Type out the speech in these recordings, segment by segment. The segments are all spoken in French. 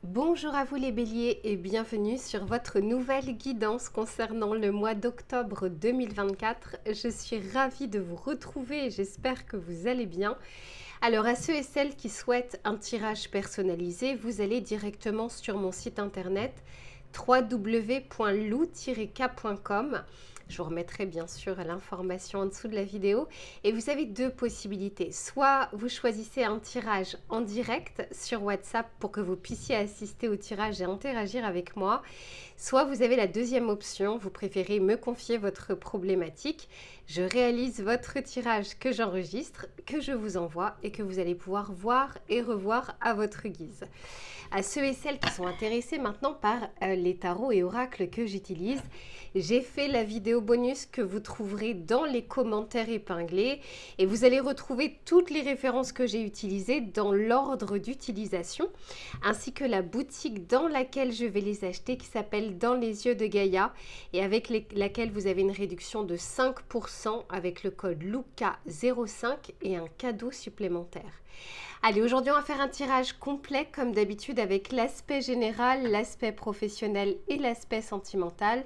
Bonjour à vous les béliers et bienvenue sur votre nouvelle guidance concernant le mois d'octobre 2024. Je suis ravie de vous retrouver et j'espère que vous allez bien. Alors à ceux et celles qui souhaitent un tirage personnalisé, vous allez directement sur mon site internet www.lou-k.com. Je vous remettrai bien sûr l'information en dessous de la vidéo. Et vous avez deux possibilités. Soit vous choisissez un tirage en direct sur WhatsApp pour que vous puissiez assister au tirage et interagir avec moi. Soit vous avez la deuxième option, vous préférez me confier votre problématique. Je réalise votre tirage que j'enregistre, que je vous envoie et que vous allez pouvoir voir et revoir à votre guise. À ceux et celles qui sont intéressés maintenant par les tarots et oracles que j'utilise, j'ai fait la vidéo bonus que vous trouverez dans les commentaires épinglés et vous allez retrouver toutes les références que j'ai utilisées dans l'ordre d'utilisation ainsi que la boutique dans laquelle je vais les acheter qui s'appelle Dans les yeux de Gaïa et avec laquelle vous avez une réduction de 5% avec le code LUCA05 et un cadeau supplémentaire. Allez, aujourd'hui on va faire un tirage complet comme d'habitude avec l'aspect général, l'aspect professionnel et l'aspect sentimental.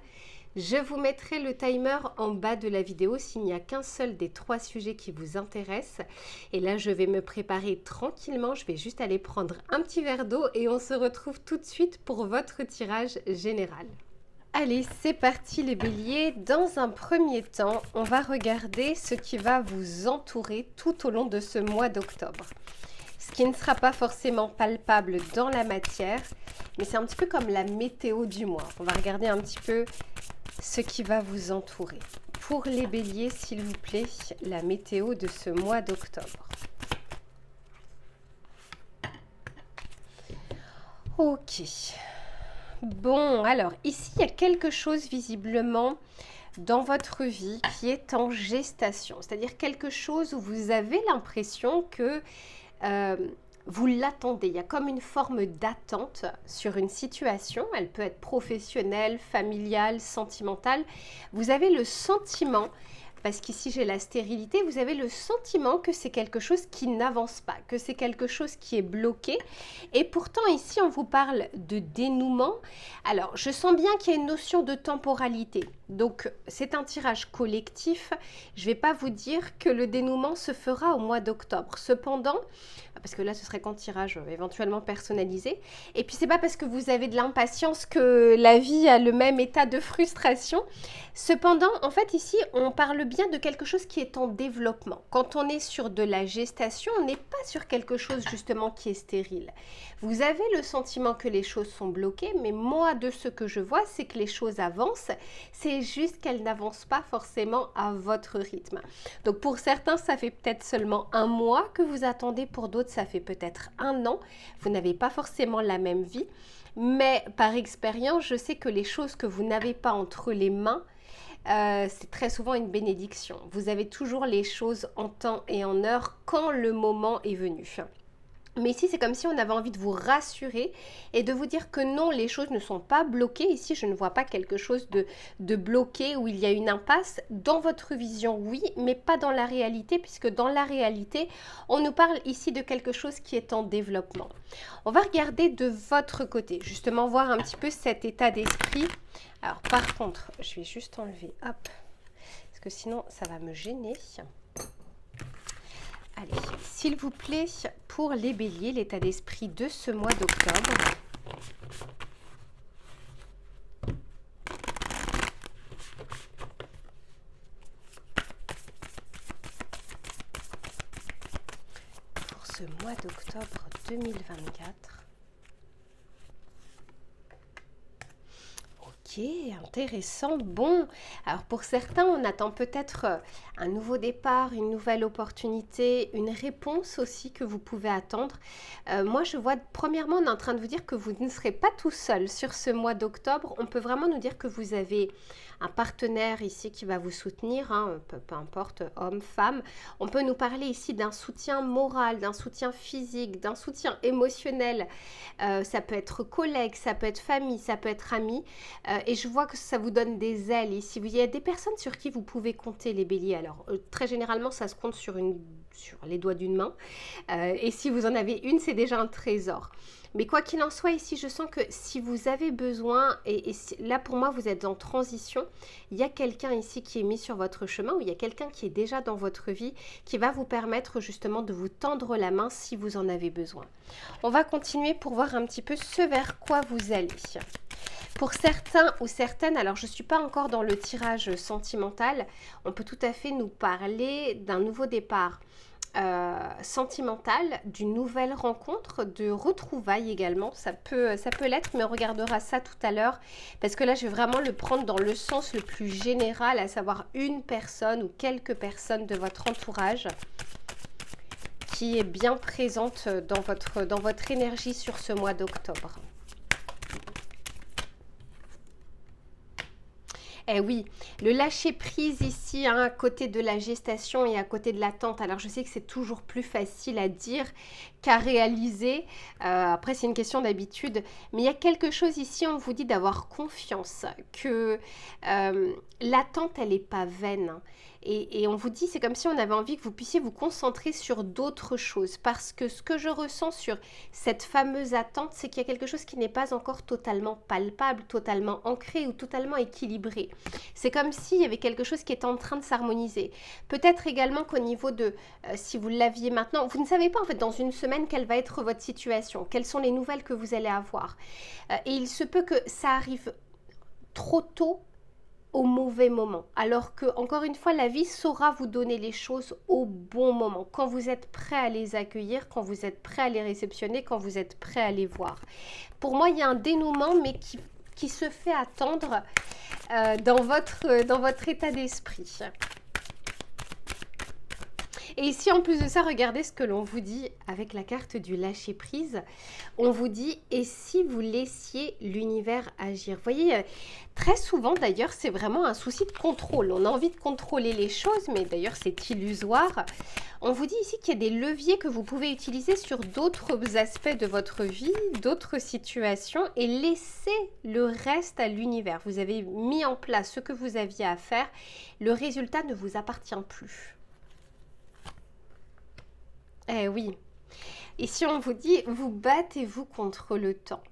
Je vous mettrai le timer en bas de la vidéo s'il n'y a qu'un seul des trois sujets qui vous intéressent. Et là, je vais me préparer tranquillement. Je vais juste aller prendre un petit verre d'eau et on se retrouve tout de suite pour votre tirage général. Allez, c'est parti les béliers. Dans un premier temps, on va regarder ce qui va vous entourer tout au long de ce mois d'octobre. Ce qui ne sera pas forcément palpable dans la matière, mais c'est un petit peu comme la météo du mois. On va regarder un petit peu ce qui va vous entourer. Pour les béliers, s'il vous plaît, la météo de ce mois d'octobre. Ok. Bon, alors ici, il y a quelque chose visiblement dans votre vie qui est en gestation. C'est-à-dire quelque chose où vous avez l'impression que vous l'attendez. Il y a comme une forme d'attente sur une situation. Elle peut être professionnelle, familiale, sentimentale. Vous avez le sentiment, parce qu'ici j'ai la stérilité, vous avez le sentiment que c'est quelque chose qui n'avance pas, que c'est quelque chose qui est bloqué. Et pourtant ici on vous parle de dénouement. Alors je sens bien qu'il y a une notion de temporalité. Donc c'est un tirage collectif. Je ne vais pas vous dire que le dénouement se fera au mois d'octobre. Cependant, parce que là ce serait qu'en tirage éventuellement personnalisé. Et puis c'est pas parce que vous avez de l'impatience que la vie a le même état de frustration. Cependant, en fait ici on parle bien de quelque chose qui est en développement. Quand on est sur de la gestation, on n'est pas sur quelque chose justement qui est stérile. Vous avez le sentiment que les choses sont bloquées, mais moi de ce que je vois, c'est que les choses avancent. C'est juste qu'elles n'avancent pas forcément à votre rythme. Donc pour certains, ça fait peut-être seulement un mois que vous attendez, pour d'autres, ça fait peut-être un an. Vous n'avez pas forcément la même vie, mais par expérience, je sais que les choses que vous n'avez pas entre les mains, c'est très souvent une bénédiction. Vous avez toujours les choses en temps et en heure quand le moment est venu. Mais ici, c'est comme si on avait envie de vous rassurer et de vous dire que non, les choses ne sont pas bloquées. Ici, je ne vois pas quelque chose de bloqué où il y a une impasse. Dans votre vision, oui, mais pas dans la réalité, puisque dans la réalité, on nous parle ici de quelque chose qui est en développement. On va regarder de votre côté, justement voir un petit peu cet état d'esprit. Alors, par contre, je vais juste enlever, hop, parce que sinon, ça va me gêner. Allez, s'il vous plaît, pour les béliers, l'état d'esprit de ce mois d'octobre. Pour ce mois d'octobre 2024. Ok, intéressant. Bon, alors pour certains, on attend peut-être un nouveau départ, une nouvelle opportunité, une réponse aussi que vous pouvez attendre. Moi, je vois, premièrement, on est en train de vous dire que vous ne serez pas tout seul sur ce mois d'octobre. On peut vraiment nous dire que vous avez un partenaire ici qui va vous soutenir, hein, peu importe, homme, femme. On peut nous parler ici d'un soutien moral, d'un soutien physique, d'un soutien émotionnel. Ça peut être collègue, ça peut être famille, ça peut être ami. et je vois que ça vous donne des ailes ici. Il y a des personnes sur qui vous pouvez compter, les béliers. Alors, très généralement, ça se compte sur les doigts d'une main. Et si vous en avez une, c'est déjà un trésor. Mais quoi qu'il en soit, ici, je sens que si vous avez besoin, là pour moi, vous êtes en transition, il y a quelqu'un ici qui est mis sur votre chemin, ou il y a quelqu'un qui est déjà dans votre vie, qui va vous permettre justement de vous tendre la main si vous en avez besoin. On va continuer pour voir un petit peu ce vers quoi vous allez. Pour certains ou certaines, alors je ne suis pas encore dans le tirage sentimental, on peut tout à fait nous parler d'un nouveau départ. Sentimentale, d'une nouvelle rencontre, de retrouvailles également, ça peut l'être, mais on regardera ça tout à l'heure, parce que là je vais vraiment le prendre dans le sens le plus général, à savoir une personne ou quelques personnes de votre entourage qui est bien présente dans votre énergie sur ce mois d'octobre. Eh oui, le lâcher prise ici, hein, à côté de la gestation et à côté de l'attente. Alors je sais que c'est toujours plus facile à dire qu'à réaliser. Après c'est une question d'habitude. Mais il y a quelque chose ici, on vous dit d'avoir confiance, que l'attente elle n'est pas vaine. Hein. Et on vous dit, c'est comme si on avait envie que vous puissiez vous concentrer sur d'autres choses. Parce que ce que je ressens sur cette fameuse attente, c'est qu'il y a quelque chose qui n'est pas encore totalement palpable, totalement ancré ou totalement équilibré. C'est comme s'il y avait quelque chose qui est en train de s'harmoniser. Peut-être également qu'au niveau de, si vous l'aviez maintenant, vous ne savez pas en fait dans une semaine quelle va être votre situation, quelles sont les nouvelles que vous allez avoir. Et il se peut que ça arrive trop tôt, au mauvais moment, alors que encore une fois la vie saura vous donner les choses au bon moment, quand vous êtes prêt à les accueillir, quand vous êtes prêt à les réceptionner, quand vous êtes prêt à les voir. Pour moi il y a un dénouement mais qui se fait attendre dans votre état d'esprit. Et ici, en plus de ça, regardez ce que l'on vous dit avec la carte du lâcher-prise. On vous dit, et si vous laissiez l'univers agir? Vous voyez, très souvent d'ailleurs, c'est vraiment un souci de contrôle. On a envie de contrôler les choses, mais d'ailleurs, c'est illusoire. On vous dit ici qu'il y a des leviers que vous pouvez utiliser sur d'autres aspects de votre vie, d'autres situations, et laisser le reste à l'univers. Vous avez mis en place ce que vous aviez à faire. Le résultat ne vous appartient plus. Eh oui, ici on vous dit, vous battez-vous contre le temps.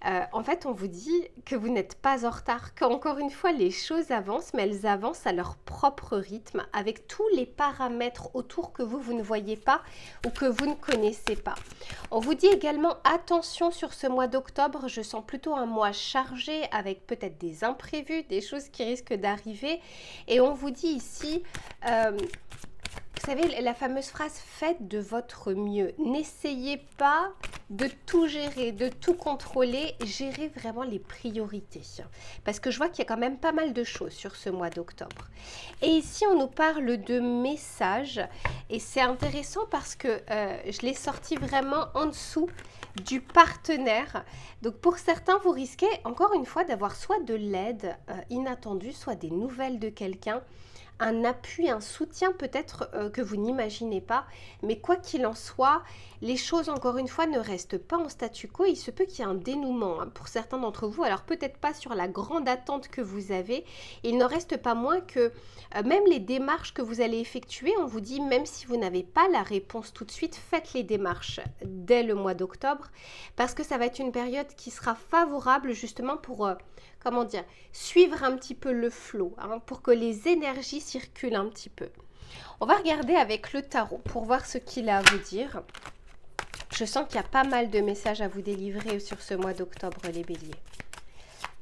En fait, on vous dit que vous n'êtes pas en retard, qu'encore une fois, les choses avancent, mais elles avancent à leur propre rythme, avec tous les paramètres autour que vous ne voyez pas ou que vous ne connaissez pas. On vous dit également, attention sur ce mois d'octobre, je sens plutôt un mois chargé, avec peut-être des imprévus, des choses qui risquent d'arriver. Et on vous dit ici... vous savez, la fameuse phrase « faites de votre mieux ». N'essayez pas de tout gérer, de tout contrôler. Gérez vraiment les priorités. Parce que je vois qu'il y a quand même pas mal de choses sur ce mois d'octobre. Et ici, on nous parle de messages. Et c'est intéressant parce que je l'ai sorti vraiment en dessous du partenaire. Donc pour certains, vous risquez encore une fois d'avoir soit de l'aide inattendue, soit des nouvelles de quelqu'un, un appui, un soutien peut-être que vous n'imaginez pas. Mais quoi qu'il en soit, les choses encore une fois ne restent pas en statu quo. Il se peut qu'il y ait un dénouement hein, pour certains d'entre vous. Alors peut-être pas sur la grande attente que vous avez. Il n'en reste pas moins que même les démarches que vous allez effectuer, on vous dit même si vous n'avez pas la réponse tout de suite, faites les démarches dès le mois d'octobre. Parce que ça va être une période qui sera favorable justement pour... comment dire, suivre un petit peu le flot, hein, pour que les énergies circulent un petit peu. On va regarder avec le tarot pour voir ce qu'il a à vous dire. Je sens qu'il y a pas mal de messages à vous délivrer sur ce mois d'octobre, les béliers.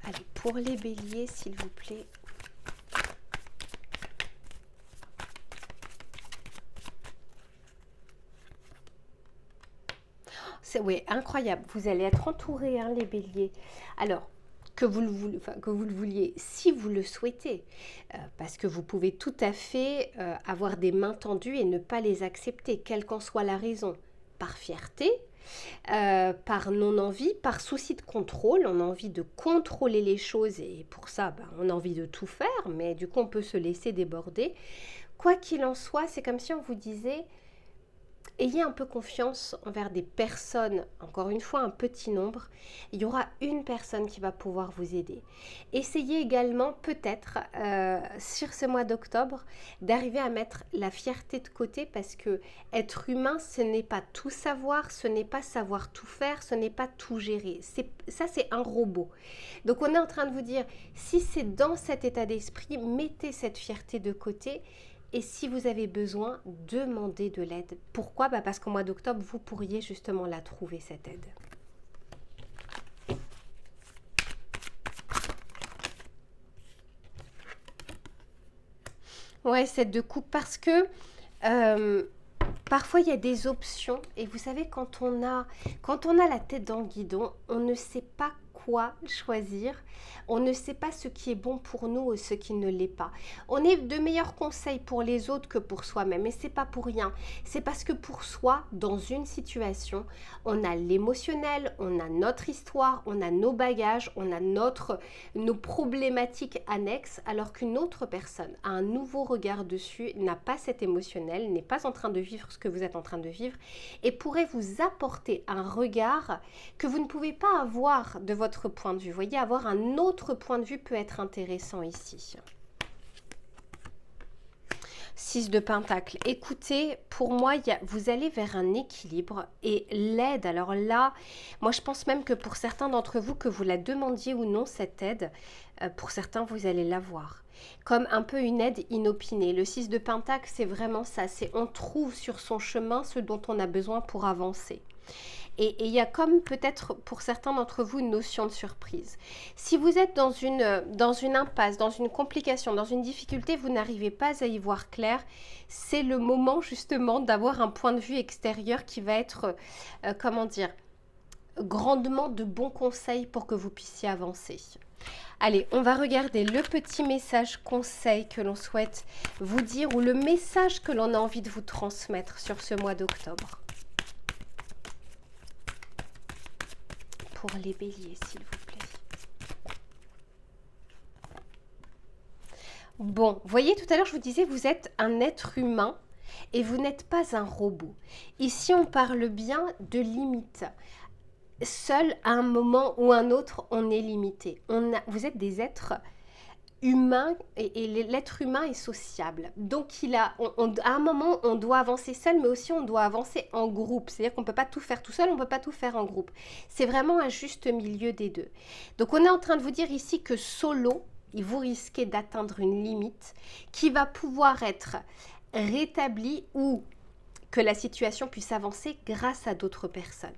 Allez, pour les béliers, s'il vous plaît. C'est ouais, incroyable. Vous allez être entourés, hein, les béliers. Alors, que vous le vouliez, si vous le souhaitez, parce que vous pouvez tout à fait avoir des mains tendues et ne pas les accepter, quelle qu'en soit la raison, par fierté, par non-envie, par souci de contrôle, on a envie de contrôler les choses et pour ça, ben, on a envie de tout faire, mais du coup on peut se laisser déborder. Quoi qu'il en soit, c'est comme si on vous disait, ayez un peu confiance envers des personnes, encore une fois un petit nombre. Il y aura une personne qui va pouvoir vous aider. Essayez également peut-être sur ce mois d'octobre d'arriver à mettre la fierté de côté, parce que être humain, ce n'est pas tout savoir, ce n'est pas savoir tout faire, ce n'est pas tout gérer. Ça, c'est un robot. Donc on est en train de vous dire, si c'est dans cet état d'esprit, mettez cette fierté de côté. Et si vous avez besoin, demandez de l'aide. Pourquoi? Parce qu'au mois d'octobre, vous pourriez justement la trouver, cette aide. Ouais, 7 de coupe, parce que parfois il y a des options. Et vous savez, quand on a la tête dans le guidon, on ne sait pas quoi choisir. On ne sait pas ce qui est bon pour nous ou ce qui ne l'est pas. On est de meilleurs conseils pour les autres que pour soi-même. Et c'est pas pour rien. C'est parce que pour soi, dans une situation, on a l'émotionnel, on a notre histoire, on a nos bagages, on a nos problématiques annexes, alors qu'une autre personne a un nouveau regard dessus, n'a pas cet émotionnel, n'est pas en train de vivre ce que vous êtes en train de vivre et pourrait vous apporter un regard que vous ne pouvez pas avoir de votre point de vue. Vous voyez, avoir un autre point de vue peut être intéressant ici. 6 de Pentacle. Écoutez, pour moi, vous allez vers un équilibre et l'aide. Alors là, moi je pense même que pour certains d'entre vous, que vous la demandiez ou non, cette aide, pour certains, vous allez l'avoir. Comme un peu une aide inopinée. Le 6 de Pentacle, c'est vraiment ça. C'est on trouve sur son chemin ce dont on a besoin pour avancer. Et il y a comme peut-être pour certains d'entre vous une notion de surprise. Si vous êtes dans une impasse, dans une complication, dans une difficulté, vous n'arrivez pas à y voir clair, c'est le moment justement d'avoir un point de vue extérieur qui va être, comment dire, grandement de bons conseils pour que vous puissiez avancer. Allez, on va regarder le petit message conseil que l'on souhaite vous dire ou le message que l'on a envie de vous transmettre sur ce mois d'octobre. Pour les béliers, s'il vous plaît. Bon, vous voyez, tout à l'heure, je vous disais, vous êtes un être humain et vous n'êtes pas un robot. Ici, on parle bien de limites. Seul, à un moment ou un autre, on est limité. Vous êtes des êtres humain et l'être humain est sociable. Donc à un moment, on doit avancer seul, mais aussi on doit avancer en groupe. C'est-à-dire qu'on ne peut pas tout faire tout seul, on ne peut pas tout faire en groupe. C'est vraiment un juste milieu des deux. Donc on est en train de vous dire ici que solo, vous risquez d'atteindre une limite qui va pouvoir être rétablie ou que la situation puisse avancer grâce à d'autres personnes.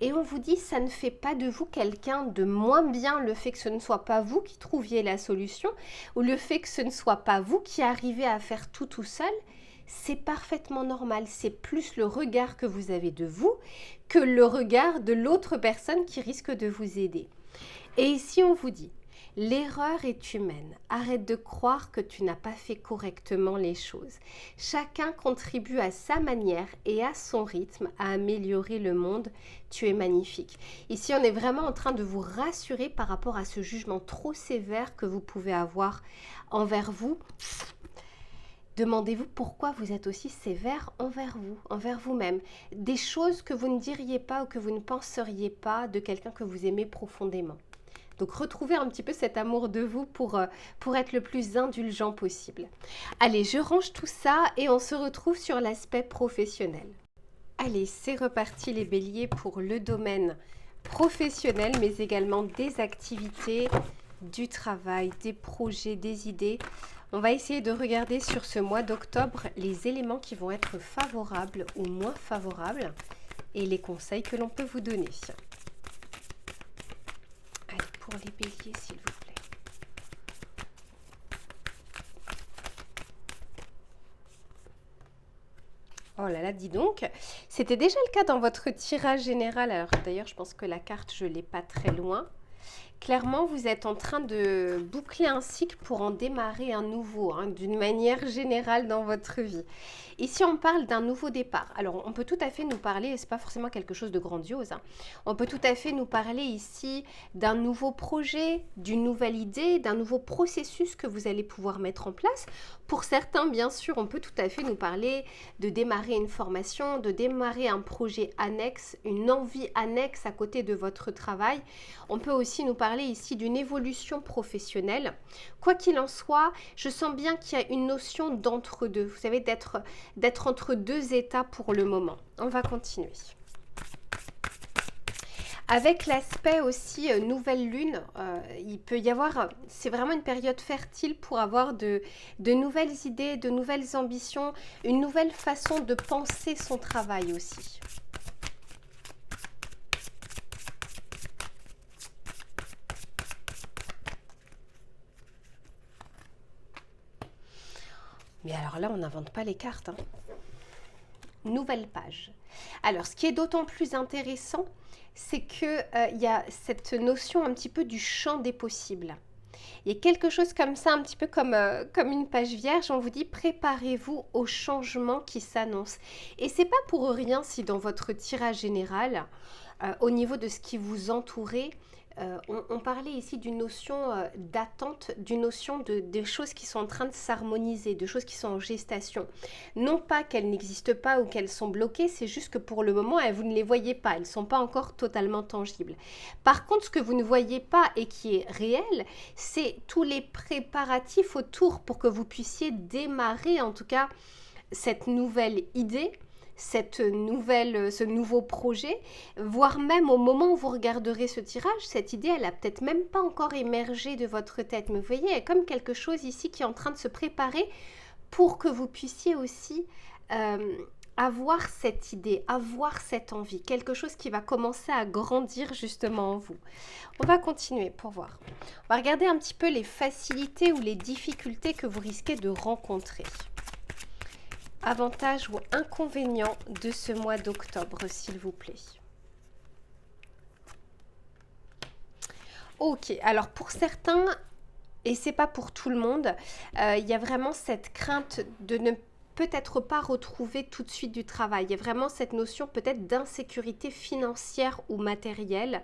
Et on vous dit, ça ne fait pas de vous quelqu'un de moins bien, le fait que ce ne soit pas vous qui trouviez la solution, ou le fait que ce ne soit pas vous qui arrivez à faire tout seul. C'est parfaitement normal. C'est plus le regard que vous avez de vous que le regard de l'autre personne qui risque de vous aider. Et ici, on vous dit, l'erreur est humaine. Arrête de croire que tu n'as pas fait correctement les choses. Chacun contribue à sa manière et à son rythme à améliorer le monde. Tu es magnifique. Ici, on est vraiment en train de vous rassurer par rapport à ce jugement trop sévère que vous pouvez avoir envers vous. Demandez-vous pourquoi vous êtes aussi sévère envers vous-même. Des choses que vous ne diriez pas ou que vous ne penseriez pas de quelqu'un que vous aimez profondément. Donc, retrouvez un petit peu cet amour de vous pour être le plus indulgent possible. Allez, je range tout ça et on se retrouve sur l'aspect professionnel. Allez, c'est reparti les béliers pour le domaine professionnel, mais également des activités, du travail, des projets, des idées. On va essayer de regarder sur ce mois d'octobre les éléments qui vont être favorables ou moins favorables et les conseils que l'on peut vous donner. Pour les béliers, s'il vous plaît. Oh là là, dis donc, c'était déjà le cas dans votre tirage général. Alors d'ailleurs, je pense que la carte, je ne l'ai pas très loin. Clairement, vous êtes en train de boucler un cycle pour en démarrer un nouveau, hein, d'une manière générale dans votre vie. Ici, on parle d'un nouveau départ. Alors, on peut tout à fait nous parler, c'est pas forcément quelque chose de grandiose, hein. On peut tout à fait nous parler ici d'un nouveau projet, d'une nouvelle idée, d'un nouveau processus que vous allez pouvoir mettre en place. Pour certains, bien sûr, on peut tout à fait nous parler de démarrer une formation, de démarrer un projet annexe, une envie annexe à côté de votre travail. On peut aussi nous parler ici d'une évolution professionnelle. Quoi qu'il en soit, je sens bien qu'il y a une notion d'entre-deux. Vous savez, d'être entre deux états pour le moment. On va continuer. Avec l'aspect aussi nouvelle lune, il peut y avoir, c'est vraiment une période fertile pour avoir de nouvelles idées, de nouvelles ambitions, une nouvelle façon de penser son travail aussi. Mais alors là, on n'invente pas les cartes, hein. Nouvelle page. Alors, ce qui est d'autant plus intéressant, c'est qu'il y a cette notion un petit peu du champ des possibles. Il y a quelque chose comme ça, un petit peu comme une page vierge. On vous dit, préparez-vous au changement qui s'annonce. Et c'est pas pour rien si dans votre tirage général, au niveau de ce qui vous entourait, on parlait ici d'une notion d'attente, d'une notion de choses qui sont en train de s'harmoniser, de choses qui sont en gestation. Non pas qu'elles n'existent pas ou qu'elles sont bloquées, c'est juste que pour le moment, vous ne les voyez pas, elles ne sont pas encore totalement tangibles. Par contre, ce que vous ne voyez pas et qui est réel, c'est tous les préparatifs autour pour que vous puissiez démarrer en tout cas cette nouvelle idée, ce nouveau projet, voire même au moment où vous regarderez ce tirage, cette idée, elle a peut-être même pas encore émergé de votre tête. Mais vous voyez, il y a comme quelque chose ici qui est en train de se préparer pour que vous puissiez aussi avoir cette idée, avoir cette envie, quelque chose qui va commencer à grandir justement en vous. On va continuer pour voir. On va regarder un petit peu les facilités ou les difficultés que vous risquez de rencontrer. Avantages ou inconvénients de ce mois d'octobre, s'il vous plaît. Ok, alors pour certains, et c'est pas pour tout le monde, il y a vraiment cette crainte de ne peut-être pas retrouver tout de suite du travail. Il y a vraiment cette notion peut-être d'insécurité financière ou matérielle.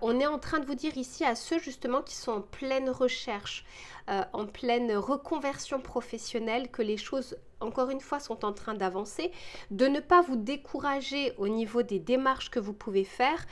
On est en train de vous dire ici à ceux justement qui sont en pleine recherche, en pleine reconversion professionnelle, que les choses, encore une fois, sont en train d'avancer, de ne pas vous décourager au niveau des démarches que vous pouvez faire.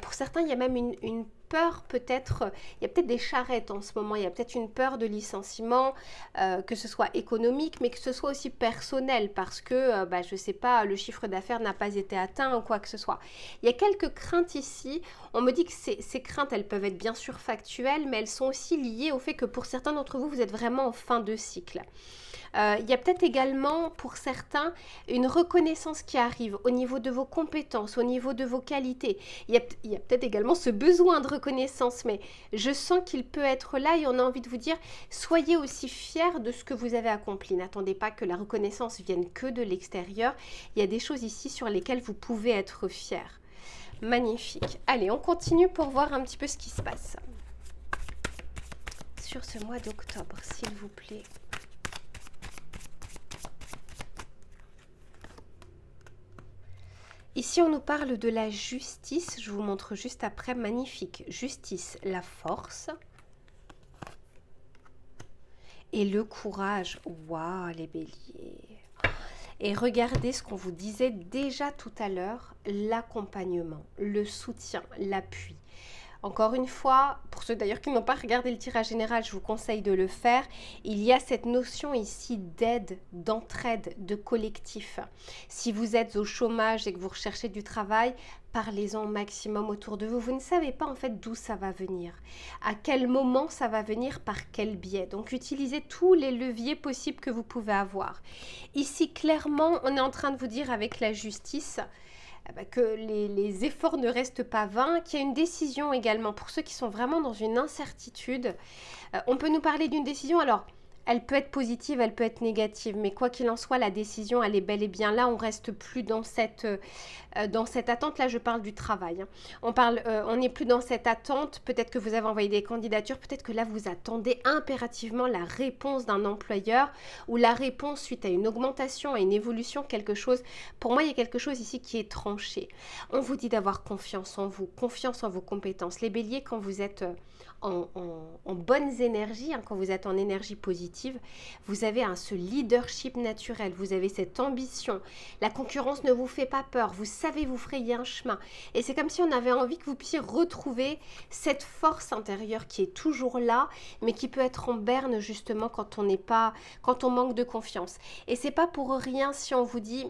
Pour certains, il y a même une peur peut-être, il y a peut-être des charrettes en ce moment, il y a peut-être une peur de licenciement, que ce soit économique, mais que ce soit aussi personnel, parce que, je ne sais pas, le chiffre d'affaires n'a pas été atteint ou quoi que ce soit. Il y a quelques craintes ici. On me dit que ces craintes, elles peuvent être bien sûr factuelles, mais elles sont aussi liées au fait que pour certains d'entre vous, vous êtes vraiment en fin de cycle. Il y a peut-être également pour certains une reconnaissance qui arrive au niveau de vos compétences, au niveau de vos qualités. Il y a peut-être également ce besoin de reconnaissance, mais je sens qu'il peut être là et on a envie de vous dire, soyez aussi fiers de ce que vous avez accompli. N'attendez pas que la reconnaissance vienne que de l'extérieur. Il y a des choses ici sur lesquelles vous pouvez être fiers. Magnifique. Allez, on continue pour voir un petit peu ce qui se passe sur ce mois d'octobre, s'il vous plaît. Ici, on nous parle de la justice. Je vous montre juste après. Magnifique. Justice, la force. Et le courage. Waouh, les béliers. Et regardez ce qu'on vous disait déjà tout à l'heure. L'accompagnement, le soutien, l'appui. Encore une fois, pour ceux d'ailleurs qui n'ont pas regardé le tirage général, je vous conseille de le faire. Il y a cette notion ici d'aide, d'entraide, de collectif. Si vous êtes au chômage et que vous recherchez du travail, parlez-en au maximum autour de vous. Vous ne savez pas en fait d'où ça va venir, à quel moment ça va venir, par quel biais. Donc utilisez tous les leviers possibles que vous pouvez avoir. Ici, clairement, on est en train de vous dire avec la justice que les efforts ne restent pas vains, qu'il y a une décision également pour ceux qui sont vraiment dans une incertitude. On peut nous parler d'une décision, alors Elle peut être positive, elle peut être négative, mais quoi qu'il en soit, la décision, elle est bel et bien là. On reste plus dans cette attente. Là, je parle du travail. Hein. On n'est plus dans cette attente. Peut-être que vous avez envoyé des candidatures. Peut-être que là, vous attendez impérativement la réponse d'un employeur ou la réponse suite à une augmentation, à une évolution, quelque chose. Pour moi, il y a quelque chose ici qui est tranché. On vous dit d'avoir confiance en vous, confiance en vos compétences. Les béliers, quand vous êtes en bonnes énergies, hein, quand vous êtes en énergie positive, vous avez ce leadership naturel, vous avez cette ambition, la concurrence ne vous fait pas peur, vous savez vous frayer un chemin et c'est comme si on avait envie que vous puissiez retrouver cette force intérieure qui est toujours là mais qui peut être en berne justement quand on manque de confiance. Et c'est pas pour rien si on vous dit,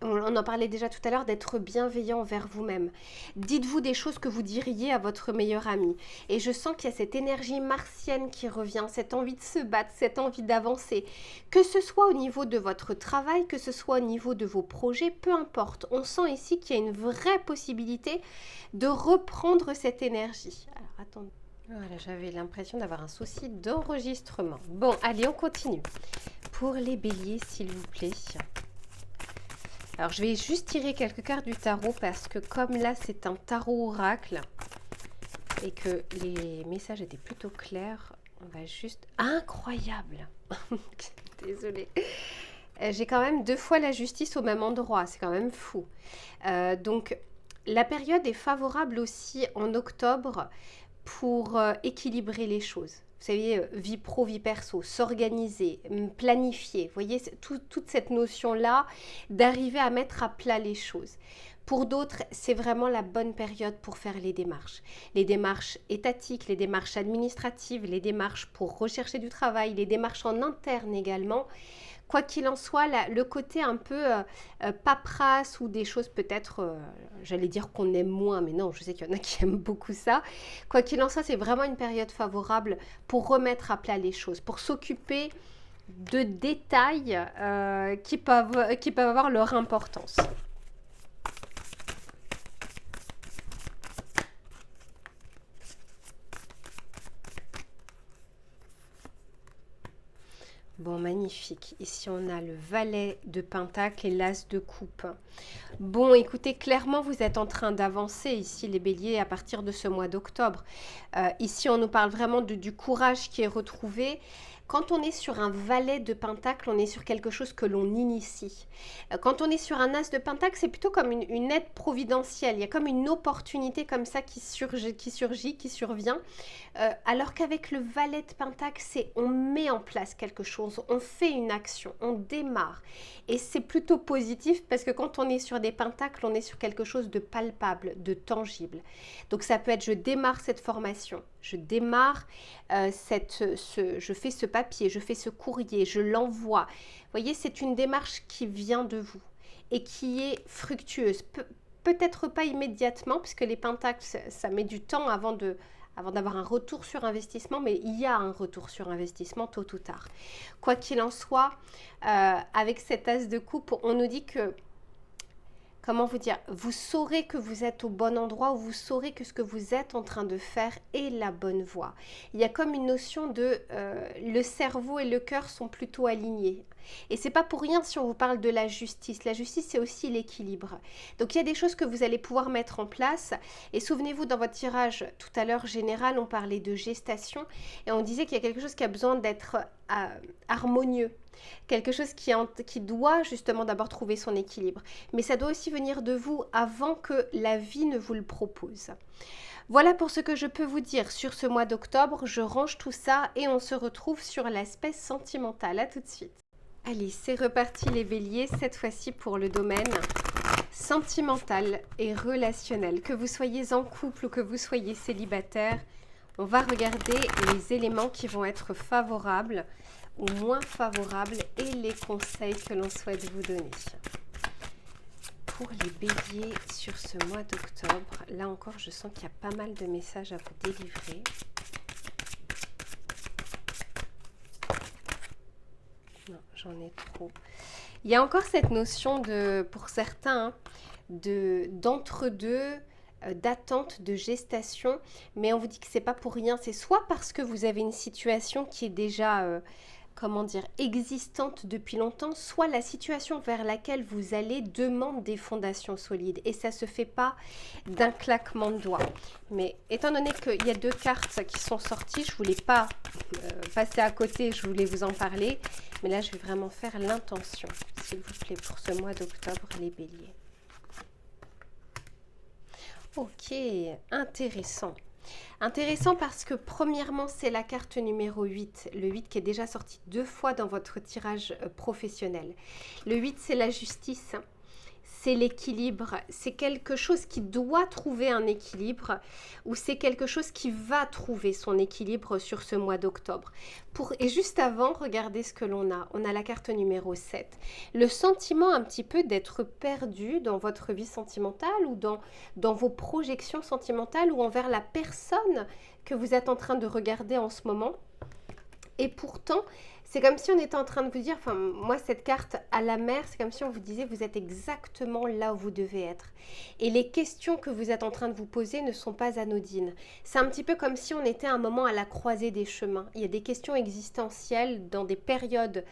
on en parlait déjà tout à l'heure, d'être bienveillant envers vous-même. Dites-vous des choses que vous diriez à votre meilleur ami. Et je sens qu'il y a cette énergie martienne qui revient, cette envie de se battre, cette envie d'avancer. Que ce soit au niveau de votre travail, que ce soit au niveau de vos projets, peu importe. On sent ici qu'il y a une vraie possibilité de reprendre cette énergie. Alors, attendez. Voilà, j'avais l'impression d'avoir un souci d'enregistrement. Bon, allez, on continue. Pour les béliers, s'il vous plaît. Alors, je vais juste tirer quelques cartes du tarot parce que comme là, c'est un tarot oracle et que les messages étaient plutôt clairs, on va juste... Incroyable. Désolée. J'ai quand même 2 fois la justice au même endroit. C'est quand même fou. Donc, la période est favorable aussi en octobre pour équilibrer les choses. Vous savez, vie pro, vie perso, s'organiser, planifier. Vous voyez, toute cette notion-là d'arriver à mettre à plat les choses. Pour d'autres, c'est vraiment la bonne période pour faire les démarches. Les démarches étatiques, les démarches administratives, les démarches pour rechercher du travail, les démarches en interne également. Quoi qu'il en soit, le côté un peu paperasse ou des choses peut-être, j'allais dire qu'on aime moins, mais non, je sais qu'il y en a qui aiment beaucoup ça. Quoi qu'il en soit, c'est vraiment une période favorable pour remettre à plat les choses, pour s'occuper de détails qui peuvent avoir leur importance. Bon, magnifique. Ici, on a le valet de pentacle et l'as de coupe. Bon, écoutez, clairement, vous êtes en train d'avancer ici, les béliers, à partir de ce mois d'octobre. Ici, on nous parle vraiment du courage qui est retrouvé. Quand on est sur un valet de pentacle, on est sur quelque chose que l'on initie. Quand on est sur un as de pentacle, c'est plutôt comme une aide providentielle. Il y a comme une opportunité comme ça qui survient. Alors qu'avec le valet de pentacle, c'est on met en place quelque chose, on fait une action, on démarre. Et c'est plutôt positif parce que quand on est sur des pentacles, on est sur quelque chose de palpable, de tangible. Donc ça peut être je démarre cette formation, je démarre je fais ce papier, je fais ce courrier, je l'envoie. Vous voyez, c'est une démarche qui vient de vous et qui est fructueuse. Peut-être pas immédiatement, puisque les pentacles, ça met du temps avant d'avoir un retour sur investissement, mais il y a un retour sur investissement tôt ou tard. Quoi qu'il en soit, avec cet as de coupe, on nous dit que, comment vous dire, vous saurez que vous êtes au bon endroit ou vous saurez que ce que vous êtes en train de faire est la bonne voie. Il y a comme une notion de le cerveau et le cœur sont plutôt alignés. Et c'est pas pour rien si on vous parle de la justice. La justice, c'est aussi l'équilibre. Donc il y a des choses que vous allez pouvoir mettre en place. Et souvenez-vous, dans votre tirage tout à l'heure général, on parlait de gestation et on disait qu'il y a quelque chose qui a besoin d'être harmonieux. Quelque chose qui doit justement d'abord trouver son équilibre. Mais ça doit aussi venir de vous avant que la vie ne vous le propose. Voilà pour ce que je peux vous dire sur ce mois d'octobre. Je range tout ça et on se retrouve sur l'aspect sentimental. À tout de suite. Allez, c'est reparti les béliers, cette fois-ci pour le domaine sentimental et relationnel. Que vous soyez en couple ou que vous soyez célibataire, on va regarder les éléments qui vont être favorables ou moins favorables et les conseils que l'on souhaite vous donner. Pour les béliers sur ce mois d'octobre, là encore je sens qu'il y a pas mal de messages à vous délivrer. Non, j'en ai trop. Il y a encore cette notion de, pour certains, d'entre-deux, d'attente, de gestation, mais on vous dit que c'est pas pour rien, c'est soit parce que vous avez une situation qui est déjà, comment dire, existante depuis longtemps, soit la situation vers laquelle vous allez demande des fondations solides, et ça se fait pas d'un claquement de doigts. Mais étant donné qu'il y a 2 cartes qui sont sorties, je voulais pas passer à côté, je voulais vous en parler, mais là je vais vraiment faire l'intention, s'il vous plaît, pour ce mois d'octobre, les béliers. Ok, intéressant. Intéressant parce que premièrement, c'est la carte numéro 8. Le 8 qui est déjà sorti 2 fois dans votre tirage professionnel. Le 8, c'est la justice. C'est l'équilibre, c'est quelque chose qui doit trouver un équilibre ou c'est quelque chose qui va trouver son équilibre sur ce mois d'octobre. Et juste avant, regardez ce que l'on a. On a la carte numéro 7. Le sentiment un petit peu d'être perdu dans votre vie sentimentale ou dans vos projections sentimentales ou envers la personne que vous êtes en train de regarder en ce moment. Et pourtant, c'est comme si on était en train de vous dire, enfin moi cette carte à la mer, c'est comme si on vous disait vous êtes exactement là où vous devez être. Et les questions que vous êtes en train de vous poser ne sont pas anodines. C'est un petit peu comme si on était à un moment à la croisée des chemins. Il y a des questions existentielles dans des périodes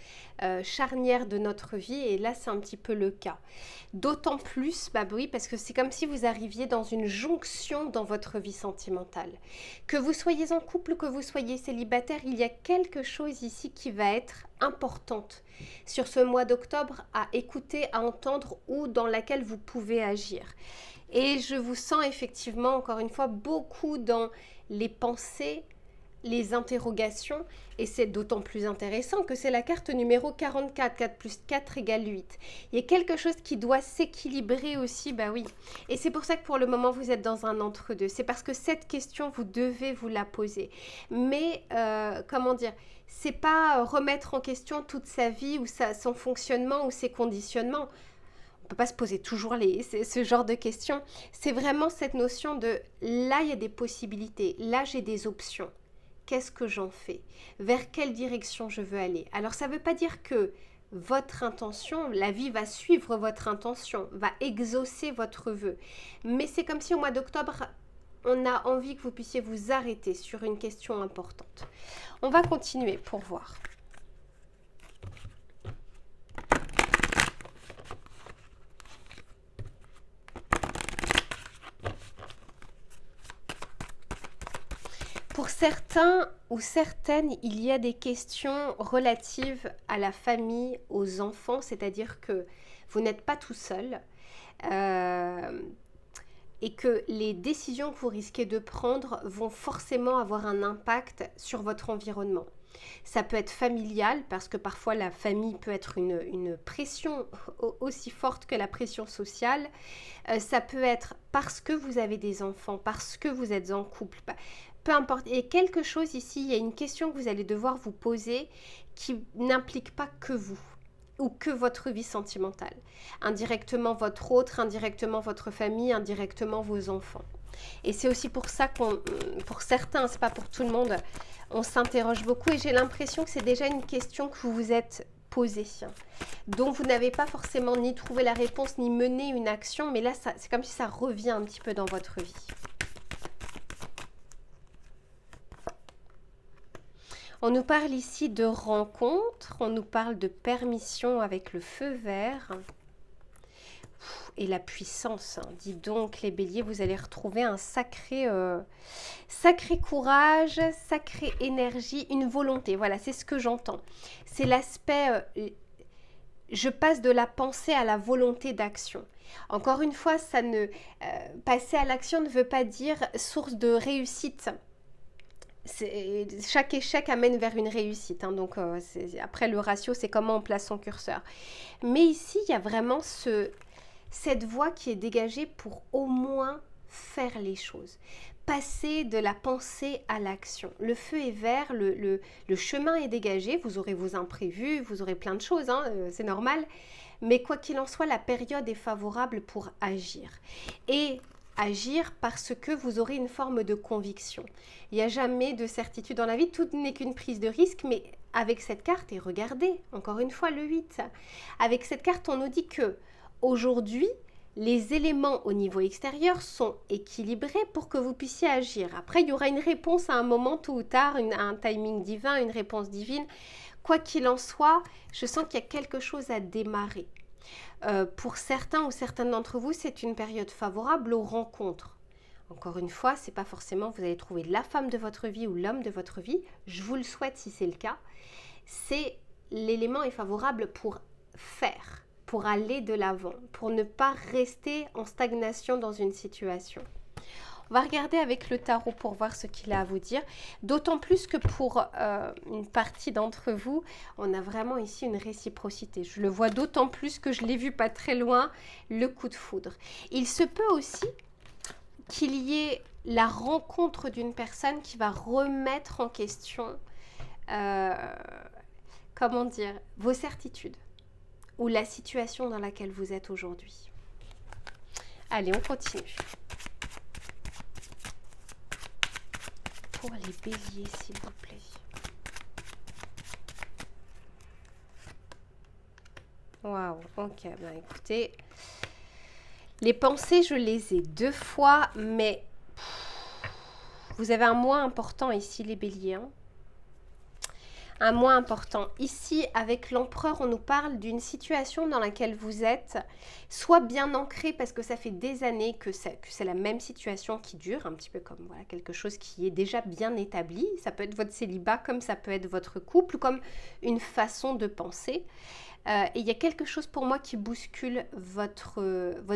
charnières de notre vie et là c'est un petit peu le cas. D'autant plus, bah oui, parce que c'est comme si vous arriviez dans une jonction dans votre vie sentimentale. Que vous soyez en couple ou que vous soyez célibataire, il y a quelque chose ici qui va être importante sur ce mois d'octobre à écouter, à entendre ou dans laquelle vous pouvez agir. Et je vous sens effectivement, encore une fois, beaucoup dans les pensées, les interrogations, et c'est d'autant plus intéressant que c'est la carte numéro 44, 4 plus 4 égale 8. Il y a quelque chose qui doit s'équilibrer aussi, bah oui. Et c'est pour ça que pour le moment, vous êtes dans un entre-deux. C'est parce que cette question, vous devez vous la poser. Mais, comment dire, c'est pas remettre en question toute sa vie ou son fonctionnement ou ses conditionnements. On ne peut pas se poser toujours ce genre de questions. C'est vraiment cette notion de là, il y a des possibilités, là, j'ai des options. Qu'est-ce que j'en fais? Vers quelle direction je veux aller? Alors, ça ne veut pas dire que votre intention, la vie va suivre votre intention, va exaucer votre vœu. Mais c'est comme si au mois d'octobre, on a envie que vous puissiez vous arrêter sur une question importante. On va continuer pour voir. Pour certains ou certaines, il y a des questions relatives à la famille, aux enfants, c'est-à-dire que vous n'êtes pas tout seul et que les décisions que vous risquez de prendre vont forcément avoir un impact sur votre environnement. Ça peut être familial parce que parfois la famille peut être une pression aussi forte que la pression sociale. Ça peut être parce que vous avez des enfants, parce que vous êtes en couple. Peu importe, il y a quelque chose ici, il y a une question que vous allez devoir vous poser qui n'implique pas que vous ou que votre vie sentimentale. Indirectement votre autre, indirectement votre famille, indirectement vos enfants. Et c'est aussi pour ça pour certains, c'est pas pour tout le monde, on s'interroge beaucoup et j'ai l'impression que c'est déjà une question que vous vous êtes posée, dont vous n'avez pas forcément ni trouvé la réponse ni mené une action, mais là c'est comme si ça revient un petit peu dans votre vie. On nous parle ici de rencontre, on nous parle de permission avec le feu vert et la puissance. Dis donc les béliers, vous allez retrouver un sacré courage, sacrée énergie, une volonté. Voilà, c'est ce que j'entends. C'est l'aspect, je passe de la pensée à la volonté d'action. Encore une fois, passer à l'action ne veut pas dire source de réussite. Chaque échec amène vers une réussite, hein, donc après le ratio c'est comment on place son curseur, mais ici il y a vraiment cette voie qui est dégagée pour au moins faire les choses, passer de la pensée à l'action. Le feu est vert, le chemin est dégagé, vous aurez vos imprévus, vous aurez plein de choses, hein, c'est normal, mais quoi qu'il en soit, la période est favorable pour agir. Et agir parce que vous aurez une forme de conviction. Il n'y a jamais de certitude dans la vie, tout n'est qu'une prise de risque, mais avec cette carte, et regardez, encore une fois le 8, avec cette carte, on nous dit que aujourd'hui, les éléments au niveau extérieur sont équilibrés pour que vous puissiez agir. Après, il y aura une réponse à un moment, tôt ou tard, un timing divin, une réponse divine. Quoi qu'il en soit, je sens qu'il y a quelque chose à démarrer. Pour certains ou certaines d'entre vous, c'est une période favorable aux rencontres. Encore une fois, ce n'est pas forcément vous allez trouver la femme de votre vie ou l'homme de votre vie. Je vous le souhaite si c'est le cas. L'élément est favorable pour faire, pour aller de l'avant, pour ne pas rester en stagnation dans une situation. On va regarder avec le tarot pour voir ce qu'il a à vous dire. D'autant plus que pour une partie d'entre vous, on a vraiment ici une réciprocité. Je le vois d'autant plus que je l'ai vu pas très loin, le coup de foudre. Il se peut aussi qu'il y ait la rencontre d'une personne qui va remettre en question, comment dire, vos certitudes ou la situation dans laquelle vous êtes aujourd'hui. Allez, on continue. Pour les béliers, s'il vous plaît. Waouh, ok, ben écoutez, les pensées, je les ai 2 fois, mais vous avez un mois important ici, les béliers. Hein. Un mois important. Ici, avec l'empereur, on nous parle d'une situation dans laquelle vous êtes soit bien ancré parce que ça fait des années que c'est la même situation qui dure, un petit peu comme voilà, quelque chose qui est déjà bien établi. Ça peut être votre célibat, comme ça peut être votre couple, comme une façon de penser. Et il y a quelque chose pour moi qui bouscule votre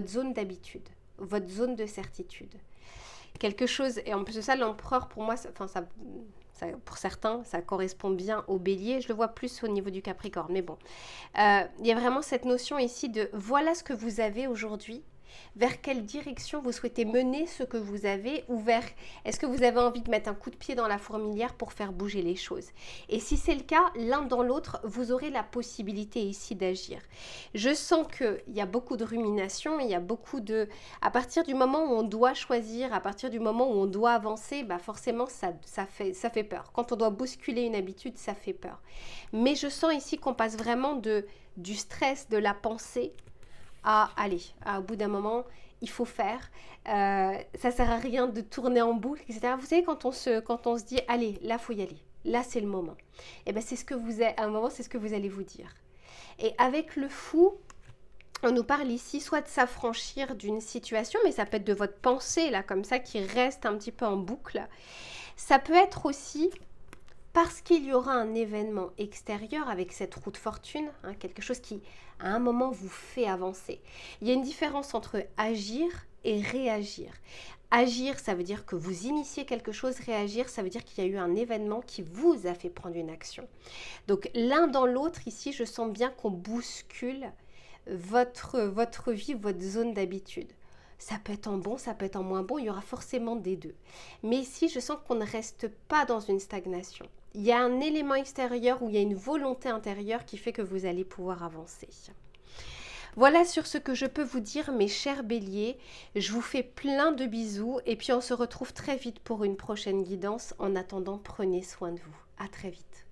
zone d'habitude, votre zone de certitude. Quelque chose, et en plus de ça, l'empereur, pour moi, pour certains, ça correspond bien au bélier. Je le vois plus au niveau du capricorne, mais bon. Il y a vraiment cette notion ici de voilà ce que vous avez aujourd'hui, vers quelle direction vous souhaitez mener ce que vous avez, ou vers est-ce que vous avez envie de mettre un coup de pied dans la fourmilière pour faire bouger les choses. Et si c'est le cas, l'un dans l'autre, vous aurez la possibilité ici d'agir. Je sens qu'il y a beaucoup de rumination, il y a beaucoup de... À partir du moment où on doit choisir, à partir du moment où on doit avancer, bah forcément ça fait peur. Quand on doit bousculer une habitude, ça fait peur. Mais je sens ici qu'on passe vraiment du stress, de la pensée, au bout d'un moment, il faut faire. Ça sert à rien de tourner en boucle, etc. Vous savez, quand on se dit, allez, là, faut y aller. Là, c'est le moment. Et bien, à un moment, c'est ce que vous allez vous dire. Et avec le fou, on nous parle ici soit de s'affranchir d'une situation, mais ça peut être de votre pensée, là, comme ça, qui reste un petit peu en boucle. Ça peut être aussi... parce qu'il y aura un événement extérieur avec cette roue de fortune, hein, quelque chose qui, à un moment, vous fait avancer. Il y a une différence entre agir et réagir. Agir, ça veut dire que vous initiez quelque chose. Réagir, ça veut dire qu'il y a eu un événement qui vous a fait prendre une action. Donc, l'un dans l'autre, ici, je sens bien qu'on bouscule votre vie, votre zone d'habitude. Ça peut être en bon, ça peut être en moins bon, il y aura forcément des deux. Mais ici, je sens qu'on ne reste pas dans une stagnation. Il y a un élément extérieur où il y a une volonté intérieure qui fait que vous allez pouvoir avancer. Voilà sur ce que je peux vous dire, mes chers béliers. Je vous fais plein de bisous et puis on se retrouve très vite pour une prochaine guidance. En attendant, prenez soin de vous. À très vite.